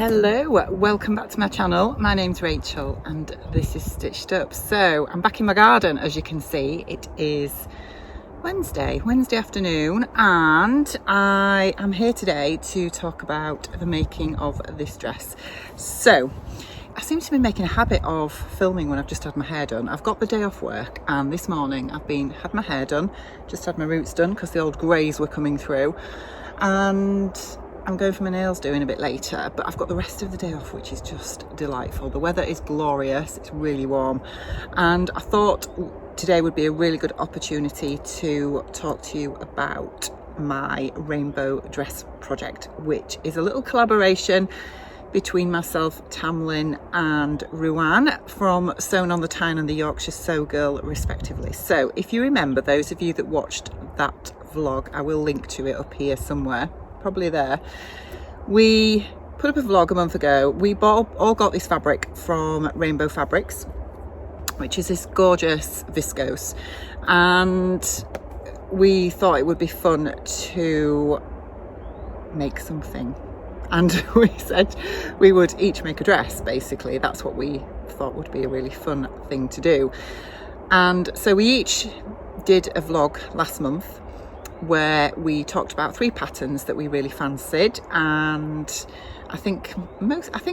Hello, welcome back to my channel. My name's Rachel and this is Stitched Up. So I'm back in my garden, as you can see. It is Wednesday afternoon, and I am here today to talk about the making of this dress. So I seem to be making a habit of filming when I've just had my hair done. I've got the day off work, and this morning I've had my hair done, just had my roots done because the old greys were coming through, and I'm going for my nails doing a bit later, but I've got the rest of the day off, which is just delightful. The weather is glorious, it's really warm, and I thought today would be a really good opportunity to talk to you about my rainbow dress project, which is a little collaboration between myself, Tamlin, and Ruan from Sewn on the Tyne and the Yorkshire Sew Girl respectively. So if you remember, those of you that watched that vlog, I will link to it up here somewhere, probably there. We put up a vlog a month ago. We all got this fabric from Rainbow Fabrics, which is this gorgeous viscose, and we thought it would be fun to make something, and we said we would each make a dress. Basically, that's what we thought would be a really fun thing to do. And so we each did a vlog last month where we talked about 3 patterns that we really fancied, and I think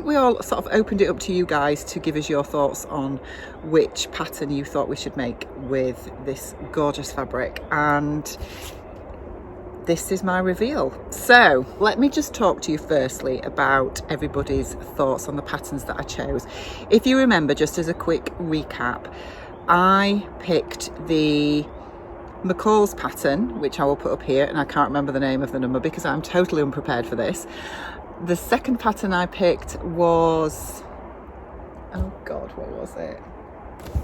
we all sort of opened it up to you guys to give us your thoughts on which pattern you thought we should make with this gorgeous fabric, and this is my reveal. So let me just talk to you firstly about everybody's thoughts on the patterns that I chose. If you remember, just as a quick recap, I picked the McCall's pattern, which I will put up here, and I can't remember the name of the number because I'm totally unprepared for this. The second pattern I picked was, oh god, what was it?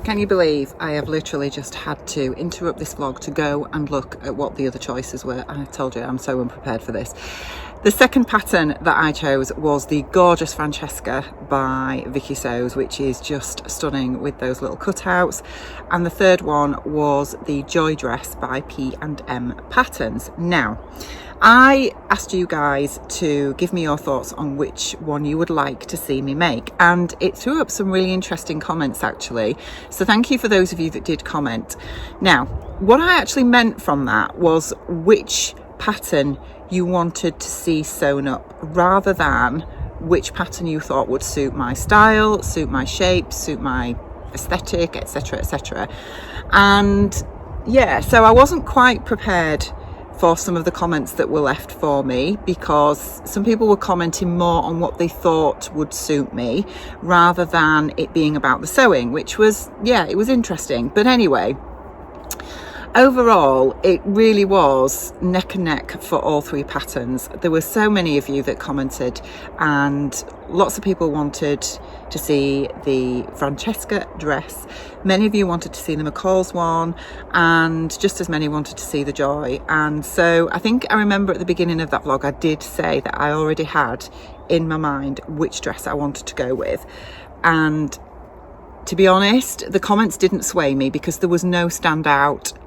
Can you believe I have literally just had to interrupt this vlog to go and look at what the other choices were? I told you I'm so unprepared for this. The second pattern that I chose was the gorgeous Francesca by Vicky Sews, which is just stunning with those little cutouts. And the third one was the Joy Dress by P&M Patterns. Now, I asked you guys to give me your thoughts on which one you would like to see me make, and it threw up some really interesting comments actually. So thank you for those of you that did comment. Now, what I actually meant from that was which pattern you wanted to see sewn up, rather than which pattern you thought would suit my style, suit my shape, suit my aesthetic, etc, etc. And yeah, so I wasn't quite prepared for some of the comments that were left for me, because some people were commenting more on what they thought would suit me rather than it being about the sewing, which was, yeah, it was interesting. But anyway, overall, it really was neck and neck for all 3 patterns. There were so many of you that commented, and lots of people wanted to see the Francesca dress. Many of you wanted to see the McCall's one, and just as many wanted to see the Joy. And so I think I remember at the beginning of that vlog, I did say that I already had in my mind which dress I wanted to go with. And to be honest, the comments didn't sway me because there was no standout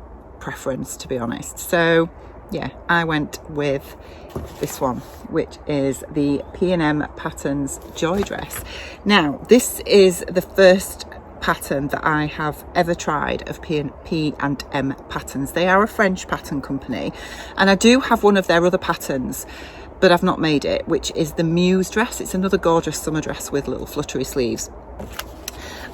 preference, to be honest. So yeah, I went with this one, which is the P&M Patterns Joy Dress. Now, this is the first pattern that I have ever tried of P&M Patterns. They are a French pattern company, and I do have one of their other patterns, but I've not made it, which is the Muse dress. It's another gorgeous summer dress with little fluttery sleeves.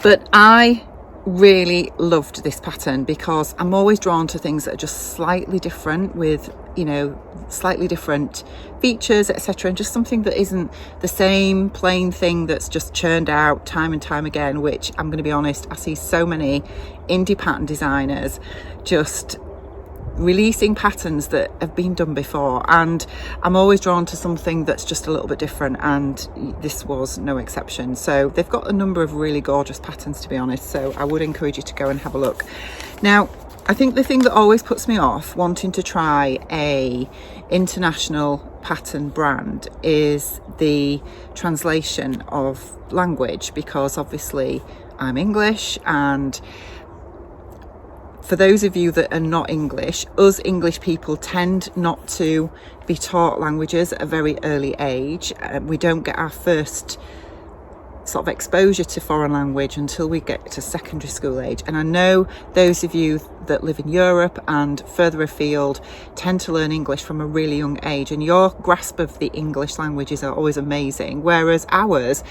But I really loved this pattern because I'm always drawn to things that are just slightly different, with, you know, slightly different features, etc., and just something that isn't the same plain thing that's just churned out time and time again, which, I'm going to be honest, I see so many indie pattern designers just releasing patterns that have been done before, and I'm always drawn to something that's just a little bit different, and this was no exception. So they've got a number of really gorgeous patterns, to be honest, so I would encourage you to go and have a look. Now, I think the thing that always puts me off wanting to try a international pattern brand is the translation of language, because obviously I'm English, and for those of you that are not English, us English people tend not to be taught languages at a very early age. We don't get our first sort of exposure to foreign language until we get to secondary school age. And I know those of you that live in Europe and further afield tend to learn English from a really young age, and your grasp of the English languages are always amazing, whereas ours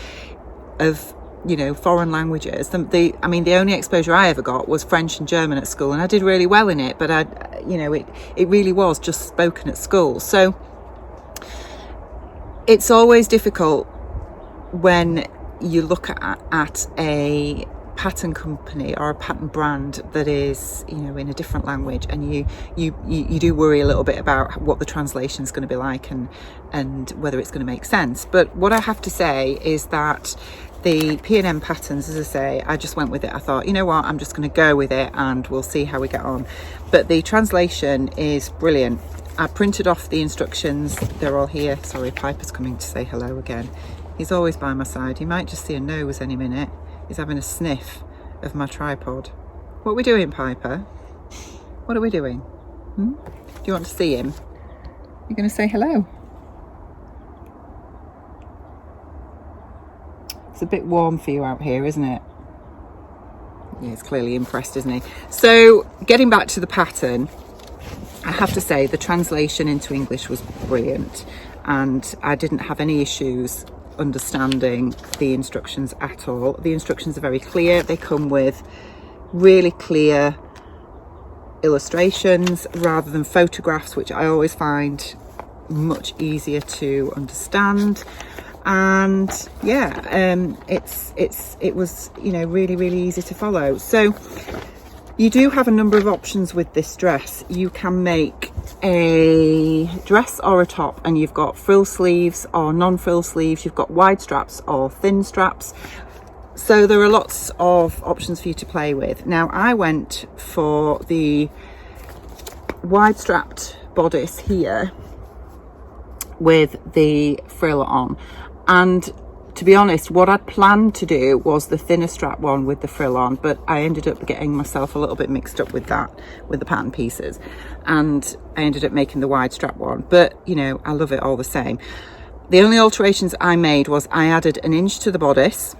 of, you know, foreign languages, the only exposure I ever got was French and German at school, and I did really well in it, but it really was just spoken at school. So it's always difficult when you look at a pattern company or a pattern brand that is, you know, in a different language, and you do worry a little bit about what the translation is going to be like and whether it's going to make sense. But what I have to say is that the P&M patterns, as I say, I just went with it. I thought, you know what, I'm just going to go with it and we'll see how we get on. But the translation is brilliant. I printed off the instructions, they're all here. Sorry, Piper's coming to say hello again. He's always by my side. He might just see a nose any minute. He's having a sniff of my tripod. What are we doing, Piper? What are we doing? Do you want to see him? You're going to say hello? It's a bit warm for you out here, isn't it? Yeah, he's clearly impressed, isn't he? So, getting back to the pattern, I have to say the translation into English was brilliant, and I didn't have any issues understanding the instructions at all. The instructions are very clear. They come with really clear illustrations rather than photographs, which I always find much easier to understand. And yeah, it was, you know, really easy to follow. So you do have a number of options with this dress. You can make a dress or a top, and you've got frill sleeves or non-frill sleeves, you've got wide straps or thin straps. So there are lots of options for you to play with. Now I went for the wide strapped bodice here with the frill on, and to be honest, what I'd planned to do was the thinner strap one with the frill on, but I ended up getting myself a little bit mixed up with that, with the pattern pieces, and I ended up making the wide strap one. But, you know, I love it all the same. The only alterations I made was I added 1 inch to the bodice,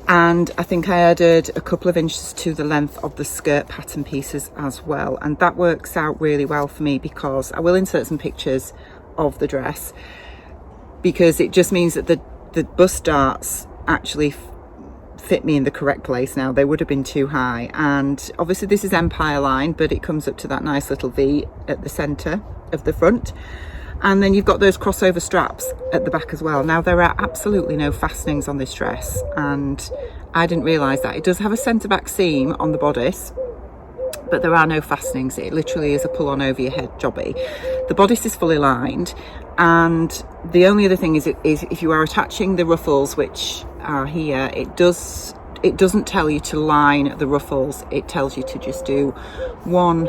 and I think I added a couple of inches to the length of the skirt pattern pieces as well. And that works out really well for me, because I will insert some pictures of the dress, because it just means that the bust darts actually fit me in the correct place now. They would have been too high. And obviously this is Empire line, but it comes up to that nice little V at the center of the front. And then you've got those crossover straps at the back as well. Now there are absolutely no fastenings on this dress, and I didn't realize that. It does have a center back seam on the bodice, but there are no fastenings. It literally is a pull on over your head jobby. The bodice is fully lined, and the only other thing is if you are attaching the ruffles, which are here, it doesn't tell you to line the ruffles. It tells you to just do one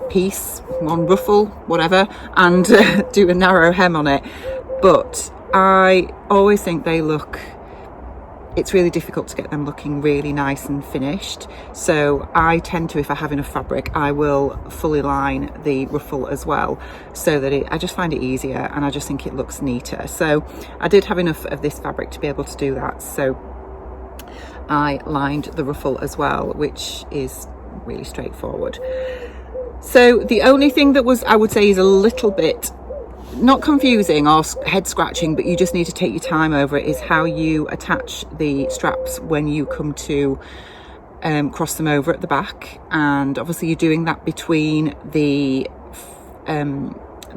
piece, one ruffle, whatever, and do a narrow hem on it. But I always think it's really difficult to get them looking really nice and finished. So I tend to, if I have enough fabric, I will fully line the ruffle as well, so that I just find it easier, and I just think it looks neater. So I did have enough of this fabric to be able to do that, so I lined the ruffle as well, which is really straightforward. So the only thing that I would say is a little bit not confusing or head scratching, but you just need to take your time over it, is how you attach the straps when you come to cross them over at the back. And obviously you're doing that between the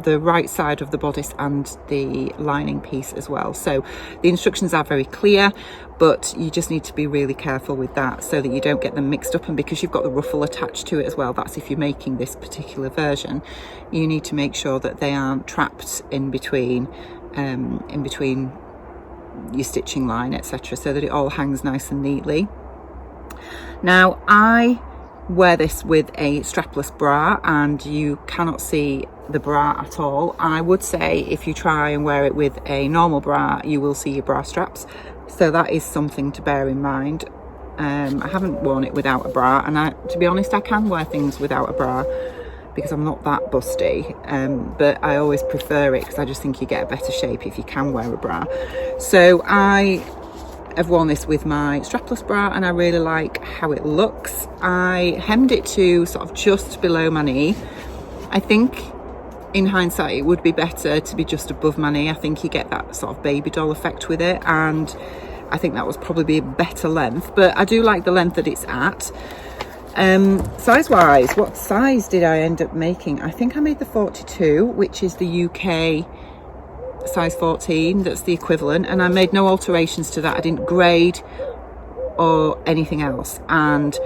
right side of the bodice and the lining piece as well. So the instructions are very clear, but you just need to be really careful with that so that you don't get them mixed up. And because you've got the ruffle attached to it as well, that's if you're making this particular version, you need to make sure that they aren't trapped in between your stitching line, etc., so that it all hangs nice and neatly. Now I wear this with a strapless bra, and you cannot see the bra at all. I would say if you try and wear it with a normal bra, you will see your bra straps, so that is something to bear in mind. I haven't worn it without a bra, and to be honest, I can wear things without a bra because I'm not that busty, but I always prefer it because I just think you get a better shape if you can wear a bra. So I have worn this with my strapless bra and I really like how it looks. I hemmed it to sort of just below my knee. I think in hindsight it would be better to be just above my knee. I think you get that sort of baby doll effect with it, and I think that was probably a better length, but I do like the length that it's at. Size wise, what size did I end up making? I think I made the 42, which is the UK size 14, that's the equivalent, and I made no alterations to that. I didn't grade or anything else, and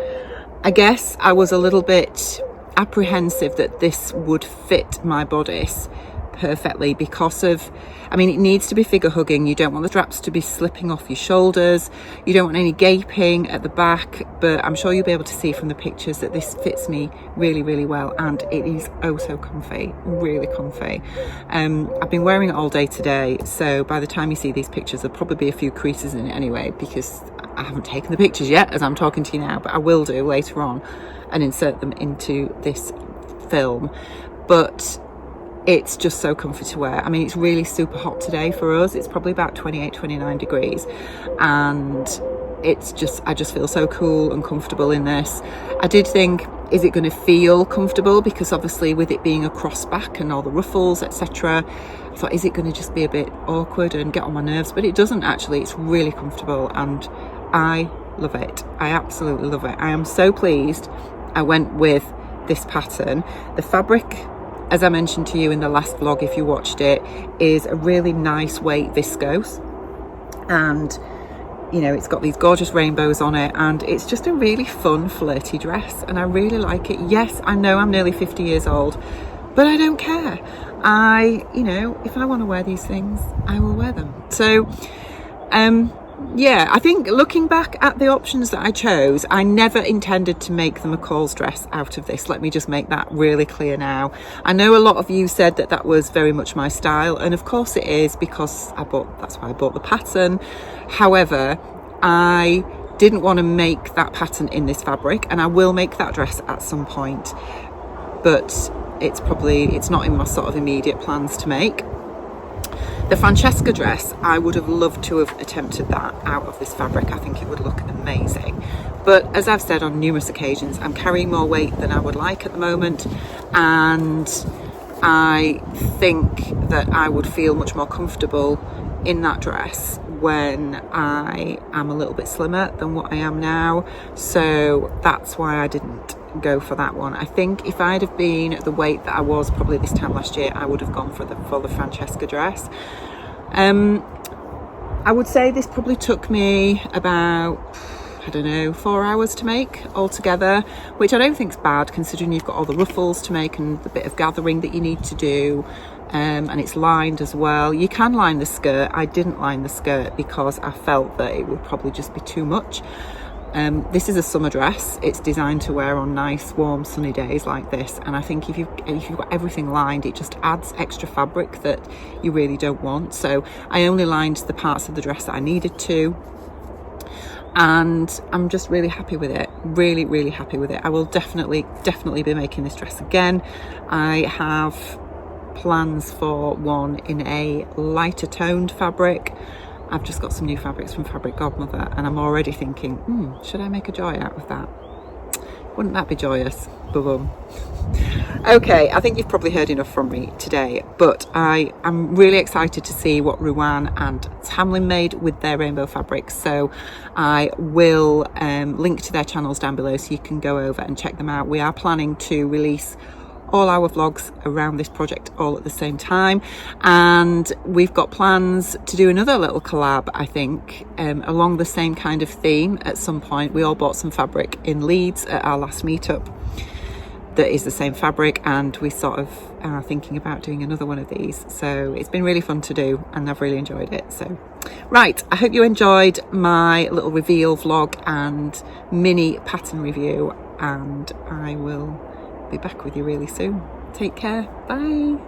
I guess I was a little bit apprehensive that this would fit my bodice perfectly because of, I mean, it needs to be figure hugging. You don't want the straps to be slipping off your shoulders, you don't want any gaping at the back, but I'm sure you'll be able to see from the pictures that this fits me really, really well, and it is oh so comfy, really comfy. I've been wearing it all day today, so by the time you see these pictures there'll probably be a few creases in it anyway, because I haven't taken the pictures yet as I'm talking to you now, but I will do later on and insert them into this film. But it's just so comfy to wear. I mean, it's really super hot today for us. It's probably about 28, 29 degrees, and it's just, I just feel so cool and comfortable in this. I did think, is it going to feel comfortable? Because obviously with it being a crossback and all the ruffles, etc., I thought, is it going to just be a bit awkward and get on my nerves? But it doesn't actually. It's really comfortable and I love it. I absolutely love it. I am so pleased I went with this pattern. The fabric, as I mentioned to you in the last vlog, if you watched it, is a really nice weight viscose, and you know, it's got these gorgeous rainbows on it, and it's just a really fun flirty dress, and I really like it. Yes, I know I'm nearly 50 years old, but I don't care. You know, if I want to wear these things, I will wear them. So yeah, I think looking back at the options that I chose, I never intended to make the McCall's dress out of this. Let me just make that really clear now. I know a lot of you said that that was very much my style, and of course it is, because that's why I bought the pattern. However, I didn't want to make that pattern in this fabric, and I will make that dress at some point, but it's not in my sort of immediate plans to make. The Francesca dress, I would have loved to have attempted that out of this fabric. I think it would look amazing. But as I've said on numerous occasions, I'm carrying more weight than I would like at the moment. And I think that I would feel much more comfortable in that dress when I am a little bit slimmer than what I am now. So that's why I didn't go for that one. I think if I'd have been the weight that I was probably this time last year, I would have gone for the Francesca dress. I would say this probably took me about, I don't know, 4 hours to make altogether, which I don't think is bad considering you've got all the ruffles to make and the bit of gathering that you need to do. And it's lined as well. You can line the skirt. I didn't line the skirt because I felt that it would probably just be too much. This is a summer dress. It's designed to wear on nice warm sunny days like this, and I think if you've got everything lined, it just adds extra fabric that you really don't want. So I only lined the parts of the dress that I needed to, and I'm just really happy with it. Really, really happy with it. I will definitely be making this dress again. I have plans for one in a lighter toned fabric. I've just got some new fabrics from Fabric Godmother, and I'm already thinking, should I make a joy out of that? Wouldn't that be joyous? Boom. Okay, I think you've probably heard enough from me today, but I am really excited to see what Ruan and Tamlin made with their rainbow fabrics. So I will link to their channels down below so you can go over and check them out. We are planning to release all our vlogs around this project all at the same time, and we've got plans to do another little collab, I think, along the same kind of theme at some point. We all bought some fabric in Leeds at our last meetup that is the same fabric, and we sort of are thinking about doing another one of these. So it's been really fun to do and I've really enjoyed it. So right, I hope you enjoyed my little reveal vlog and mini pattern review, and I will be back with you really soon. Take care. Bye.